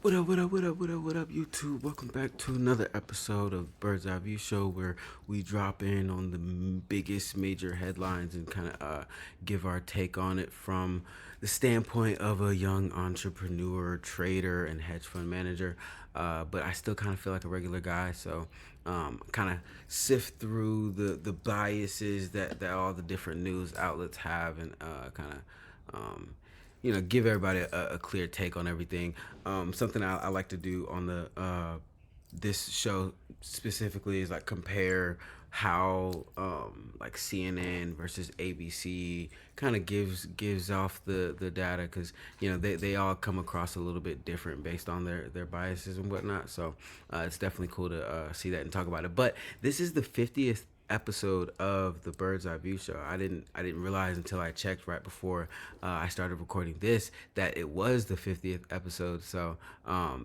What up, what up, what up, what up, what up, YouTube? Welcome back to another episode of Bird's Eye View Show, where we drop in on the biggest major headlines and kind of give our take on it from the standpoint of a young entrepreneur, trader, and hedge fund manager. But I still kind of feel like a regular guy, so kind of sift through the biases that all the different news outlets have and kind of give everybody a clear take on everything. Something I like to do on the this show specifically is like compare how like CNN versus ABC kind of gives off the data, because they all come across a little bit different based on their biases and whatnot. So it's definitely cool to see that and talk about it. But this is the 50th episode of the Bird's Eye View Show. I didn't realize until I checked right before I started recording this that it was the 50th episode. So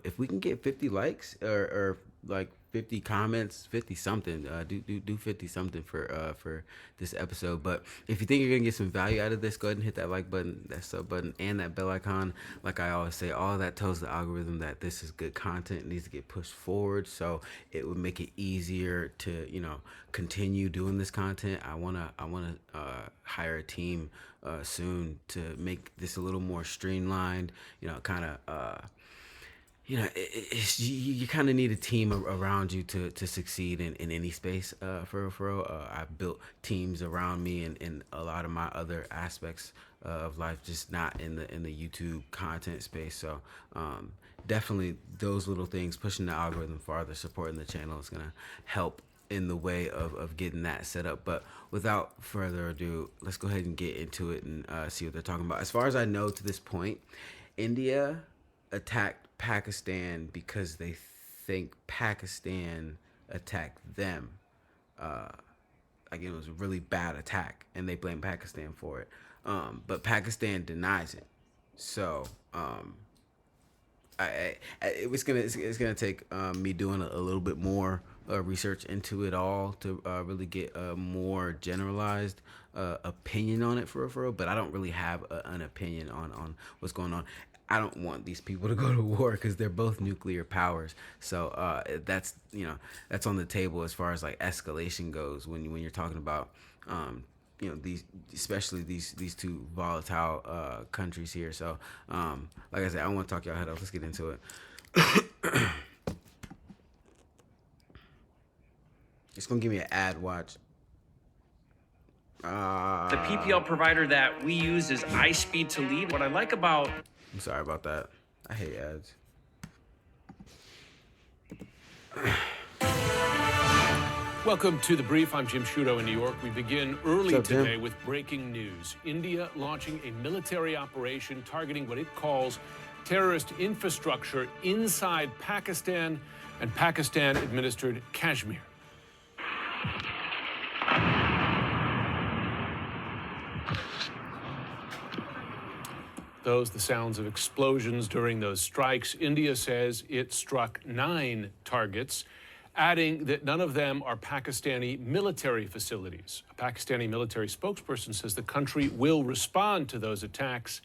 if we can get 50 likes or like 50 comments, 50 something, do 50 something for this episode. But if you think you're gonna get some value out of this, go ahead and hit that like button, that sub button, and that bell icon. Like I always say, all that tells the algorithm that this is good content, it needs to get pushed forward, so it would make it easier to continue doing this content. I wanna hire a team soon to make this a little more streamlined, kind of you kind of need a team around you to succeed in any space. For real, I've built teams around me in a lot of my other aspects of life, just not in the YouTube content space. So definitely those little things, pushing the algorithm farther, supporting the channel, is gonna help in the way of getting that set up. But without further ado, let's go ahead and get into it and see what they're talking about. As far as I know to this point, India attacked Pakistan because they think Pakistan attacked them. Like, it was a really bad attack, and they blame Pakistan for it. But Pakistan denies it. So it's gonna take me doing a little bit more research into it all to really get a more generalized opinion on it for real. But I don't really have an opinion on what's going on. I don't want these people to go to war because they're both nuclear powers. So that's on the table as far as like escalation goes when you're talking about these, especially these two volatile countries here. So like I said, I don't want to talk y'all head off. Let's get into it. It's gonna give me an ad. Watch. The PPL provider that we use is iSpeed to Lead. What I like about... I'm sorry about that. I hate ads. Welcome to The Brief. I'm Jim Sciutto in New York. We begin early What's up, today Jim? with breaking news. India launching a military operation targeting what it calls terrorist infrastructure inside Pakistan and Pakistan-administered Kashmir. The sounds of explosions during those strikes. India says it struck 9 targets, adding that none of them are Pakistani military facilities. A Pakistani military spokesperson says the country will respond to those attacks,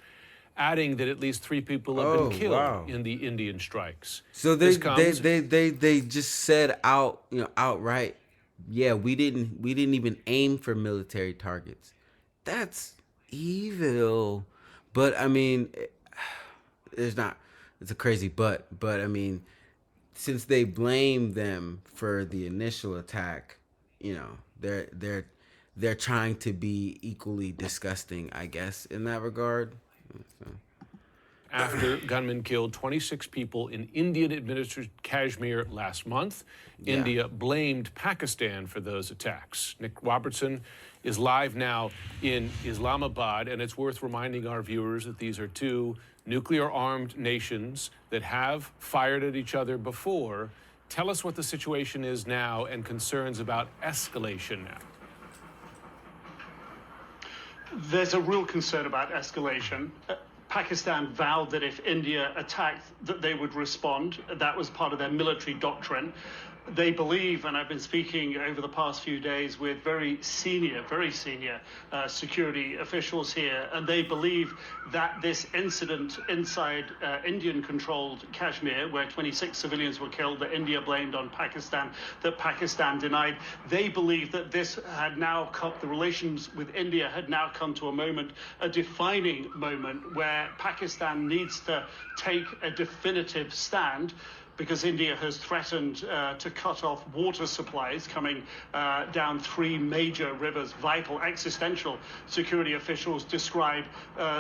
adding that at least 3 people have been killed in the Indian strikes. So they just said outright, yeah, we didn't even aim for military targets. That's evil. But I mean, it's a crazy but I mean, since they blame them for the initial attack, they're trying to be equally disgusting, I guess, in that regard. So. After gunmen killed 26 people in Indian-administered Kashmir last month, India blamed Pakistan for those attacks. Nick Robertson is live now in Islamabad, and it's worth reminding our viewers that these are 2 nuclear-armed nations that have fired at each other before. Tell us what the situation is now and concerns about escalation now. There's a real concern about escalation. Pakistan vowed that if India attacked, that they would respond. That was part of their military doctrine. they believe, and I've been speaking over the past few days with very senior security officials here, and they believe that this incident inside Indian-controlled Kashmir, where 26 civilians were killed, that India blamed on Pakistan, that Pakistan denied, they believe that this had now come, the relations with India had now come to a moment, a defining moment, where Pakistan needs to take a definitive stand, because India has threatened to cut off water supplies coming down three major rivers, vital, existential. Security officials describe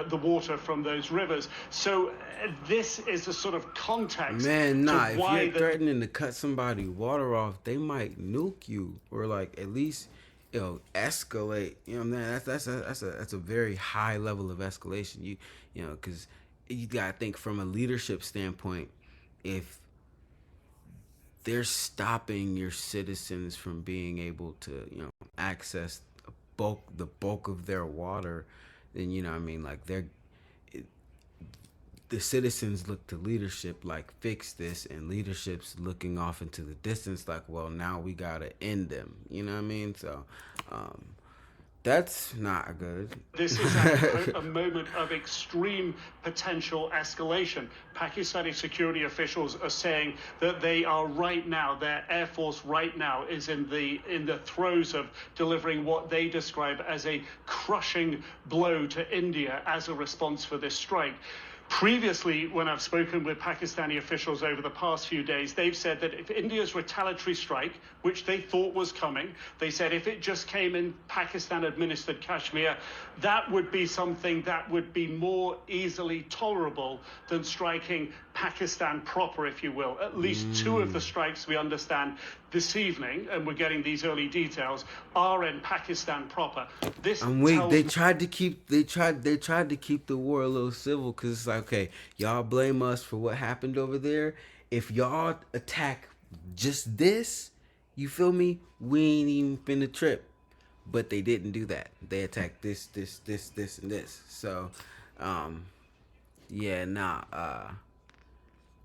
the water from those rivers. So this is a sort of context. Man, nah, to why if you're threatening to cut somebody water off, they might nuke you, or like at least, escalate. You know what I'm saying? That's a very high level of escalation. You know, because you gotta think from a leadership standpoint, if they're stopping your citizens from being able to, access the bulk of their water, then like the citizens look to leadership like fix this, and leadership's looking off into the distance like, well, now we gotta end them. You know what I mean? So that's not good. This is a moment of extreme potential escalation. Pakistani security officials are saying that they are right now, their air force right now is in the throes of delivering what they describe as a crushing blow to India as a response for this strike. Previously, when I've spoken with Pakistani officials over the past few days, they've said that if India's retaliatory strike, which they thought was coming, they said if it just came in Pakistan-administered Kashmir, that would be something that would be more easily tolerable than striking Pakistan proper, if you will. At least two of the strikes we understand this evening, and we're getting these early details, are in Pakistan proper. This they tried to keep the war a little civil, because it's like, okay, y'all blame us for what happened over there. If y'all attack just this, you feel me? We ain't even finna trip. But they didn't do that. They attacked this, and this. So,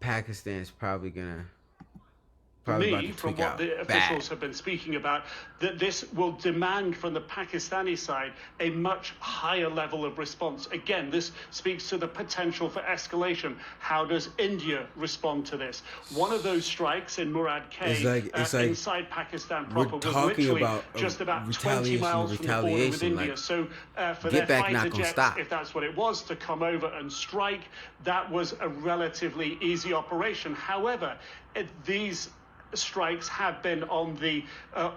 Pakistan's probably about to from tweak what out the officials have been speaking about, that this will demand from the Pakistani side a much higher level of response. Again, this speaks to the potential for escalation. How does India respond to this? One of those strikes in Murad K, inside Pakistan proper, was literally just about 20 miles from the border with India. So for their fighter jets, if that's what it was, to come over and strike, that was a relatively easy operation. However, these strikes have been on the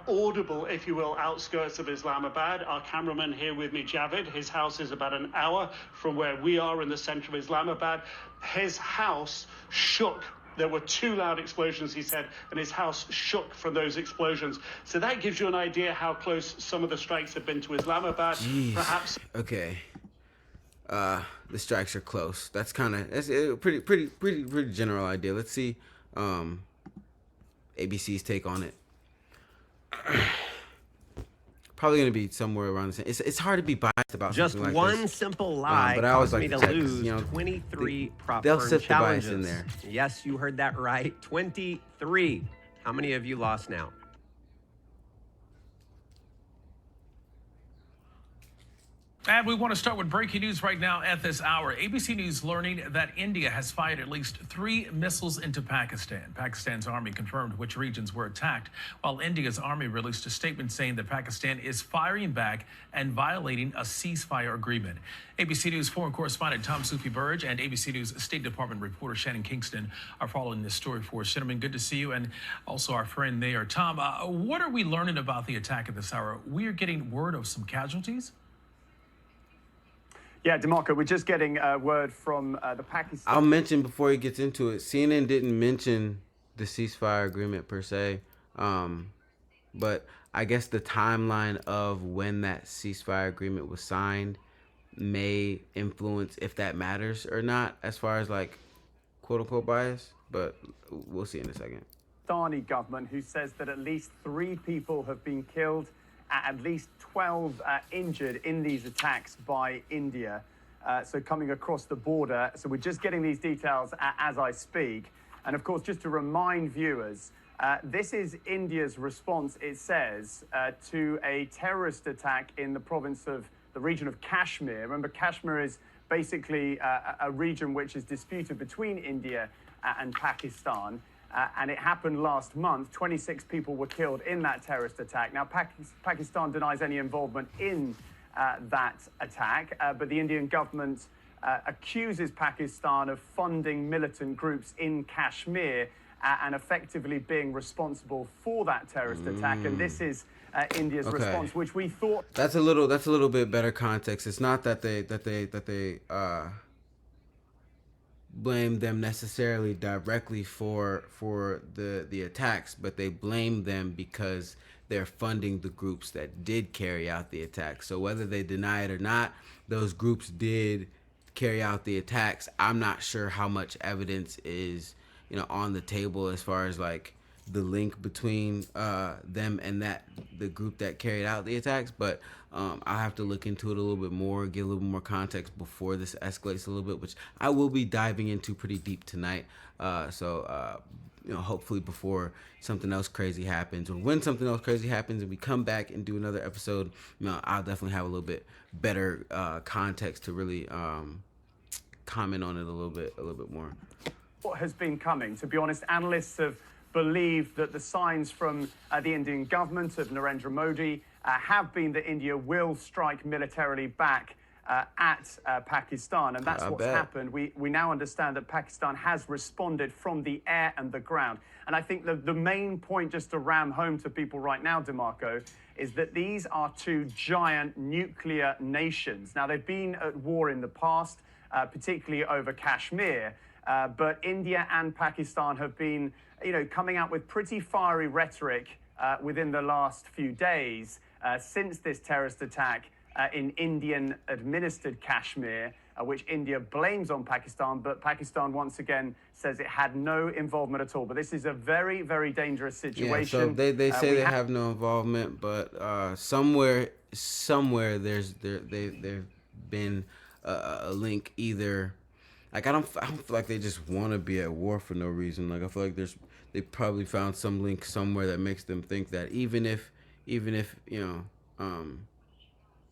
audible, if you will, outskirts of Islamabad. Our cameraman here with me, Javid, his house is about an hour from where we are in the center of Islamabad. His house shook. There were two loud explosions, he said, and his house shook from those explosions. So that gives you an idea how close some of the strikes have been to Islamabad. Jeez. Perhaps. Okay. The strikes are close. That's a pretty general idea. Let's see ABC's take on it. Probably going to be somewhere around the same. It's hard to be biased about just something like one this. simple lie but I always caused like me to to check, lose 23 prop they'll firm sift the bias challenges. in there. Yes, you heard that right. 23. How many have you lost now? And we want to start with breaking news right now at this hour. ABC News learning that India has fired at least 3 missiles into Pakistan. Pakistan's army confirmed which regions were attacked, while India's army released a statement saying that Pakistan is firing back and violating a ceasefire agreement. ABC News foreign correspondent Tom Sufi-Burge and ABC News State Department reporter Shannon Kingston are following this story for us. Gentlemen, good to see you, and also our friend there. Tom, what are we learning about the attack at this hour? We are getting word of some casualties? Yeah, DeMarco, we're just getting word from the Pakistan. I'll mention before he gets into it, CNN didn't mention the ceasefire agreement per se, but I guess the timeline of when that ceasefire agreement was signed may influence if that matters or not as far as like quote-unquote bias, but we'll see in a second. Pakistani government, who says that at least 3 people have been killed, at least 12 injured in these attacks by India. So coming across the border. So we're just getting these details as I speak. And of course, just to remind viewers, This is India's response, it says, to a terrorist attack in the province of the region of Kashmir. Remember, Kashmir is basically a region which is disputed between India and Pakistan. And it happened last month. 26 people were killed in that terrorist attack. Now, Pakistan denies any involvement in that attack, but the Indian government accuses Pakistan of funding militant groups in Kashmir and effectively being responsible for that terrorist attack. And this is India's response, which we thought that's a little bit better context. It's not that they blame them necessarily directly for the attacks, but they blame them because they're funding the groups that did carry out the attacks. So whether they deny it or not, those groups did carry out the attacks. I'm not sure how much evidence is, on the table as far as like the link between them and the group that carried out the attacks, but I'll have to look into it a little bit more, get a little more context before this escalates a little bit, which I will be diving into pretty deep tonight. So hopefully before something else crazy happens, or when something else crazy happens and we come back and do another episode, I'll definitely have a little bit better context to really comment on it a little bit more. what has been coming. To be honest, analysts have believed that the signs from the Indian government of Narendra Modi have been that India will strike militarily back at Pakistan, and that's what's happened. We now understand that Pakistan has responded from the air and the ground. And I think the main point, just to ram home to people right now, DeMarco, is that these are two giant nuclear nations. Now, they've been at war in the past, particularly over Kashmir, but India and Pakistan have been, coming out with pretty fiery rhetoric within the last few days since this terrorist attack in Indian-administered Kashmir, which India blames on Pakistan, but Pakistan once again says it had no involvement at all. But this is a very, very dangerous situation. Yeah, so they say they have no involvement, but somewhere there's been a link. Either like I don't feel like they just want to be at war for no reason. Like I feel like they probably found some link somewhere that makes them think that even if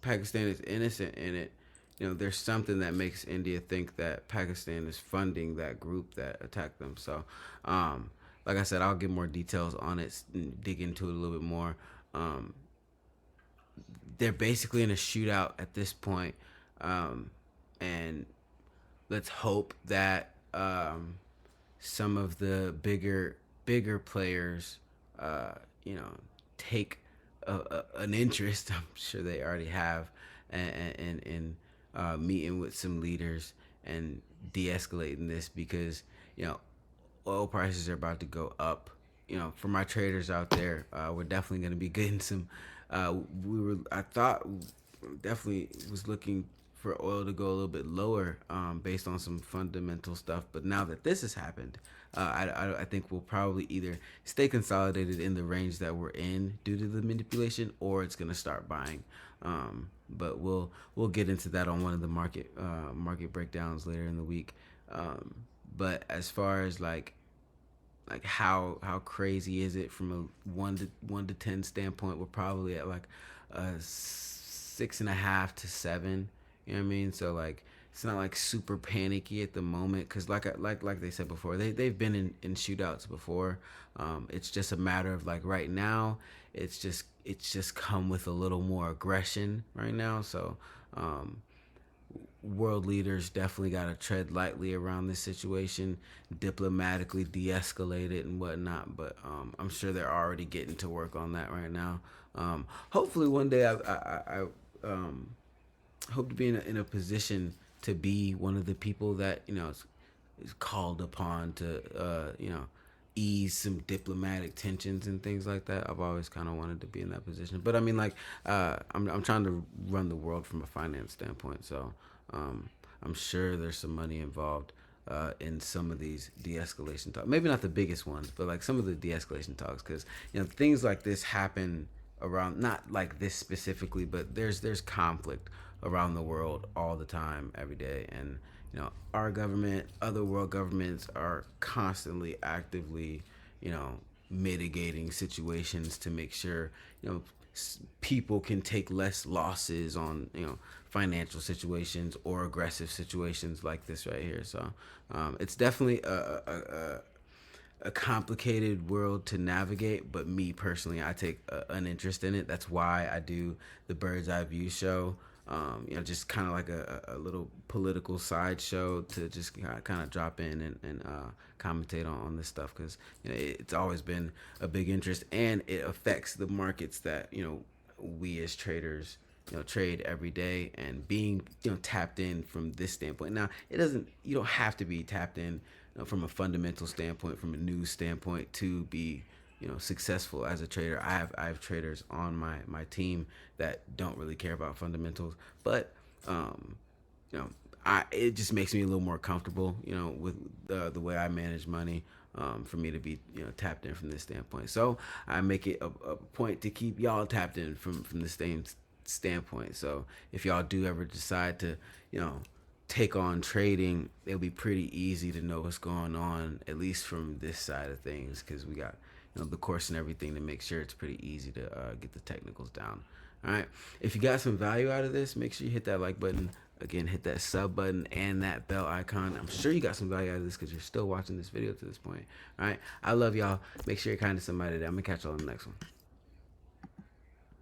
Pakistan is innocent in it, there's something that makes India think that Pakistan is funding that group that attacked them. So, like I said, I'll get more details on it, dig into it a little bit more. They're basically in a shootout at this point, and let's hope that some of the bigger players, take an interest. I'm sure they already have, and meeting with some leaders and de-escalating this, because oil prices are about to go up. For my traders out there, we're definitely going to be getting some. I thought definitely was looking for oil to go a little bit lower, based on some fundamental stuff. But now that this has happened, I think we'll probably either stay consolidated in the range that we're in due to the manipulation, or it's gonna start buying. But we'll get into that on one of the market breakdowns later in the week. But as far as like how crazy is it from a 1 to 10 standpoint, we're probably at like a 6.5 to 7. You know what I mean? So like it's not like super panicky at the moment, because like they said before, they've been in shootouts before. It's just a matter of like right now, it's just come with a little more aggression right now. So world leaders definitely got to tread lightly around this situation, diplomatically de-escalate it and whatnot. But I'm sure they're already getting to work on that right now. Hopefully one day I hope to be in a position to be one of the people that is called upon to ease some diplomatic tensions and things like that. I've always kind of wanted to be in that position, but I mean, like I'm trying to run the world from a finance standpoint, so I'm sure there's some money involved in some of these de-escalation talks. Maybe not the biggest ones, but like some of the de-escalation talks, because things like this happen around, not like this specifically, but there's conflict around the world all the time, every day. And our government, other world governments are constantly actively mitigating situations to make sure, people can take less losses on, financial situations or aggressive situations like this right here. So it's definitely a complicated world to navigate, but me personally, I take an interest in it. That's why I do the Bird's Eye View show. Just kind of like a little political sideshow to just kind of drop in and commentate on this stuff, because it's always been a big interest, and it affects the markets that we as traders trade every day. And being tapped in from this standpoint, now you don't have to be tapped in from a fundamental standpoint, from a news standpoint, to be successful as a trader. I have traders on my team that don't really care about fundamentals, but it just makes me a little more comfortable with the way I manage money, for me to be tapped in from this standpoint. So I make it a point to keep y'all tapped in from the same standpoint. So if y'all do ever decide to take on trading, it'll be pretty easy to know what's going on, at least from this side of things, because we got the course and everything to make sure it's pretty easy to get the technicals down. All right, if you got some value out of this, make sure you hit that like button. Again, hit that sub button and that bell icon. I'm sure you got some value out of this because you're still watching this video to this point. All right, I love y'all. Make sure you're kind to somebody today. I'm gonna catch y'all on the next one.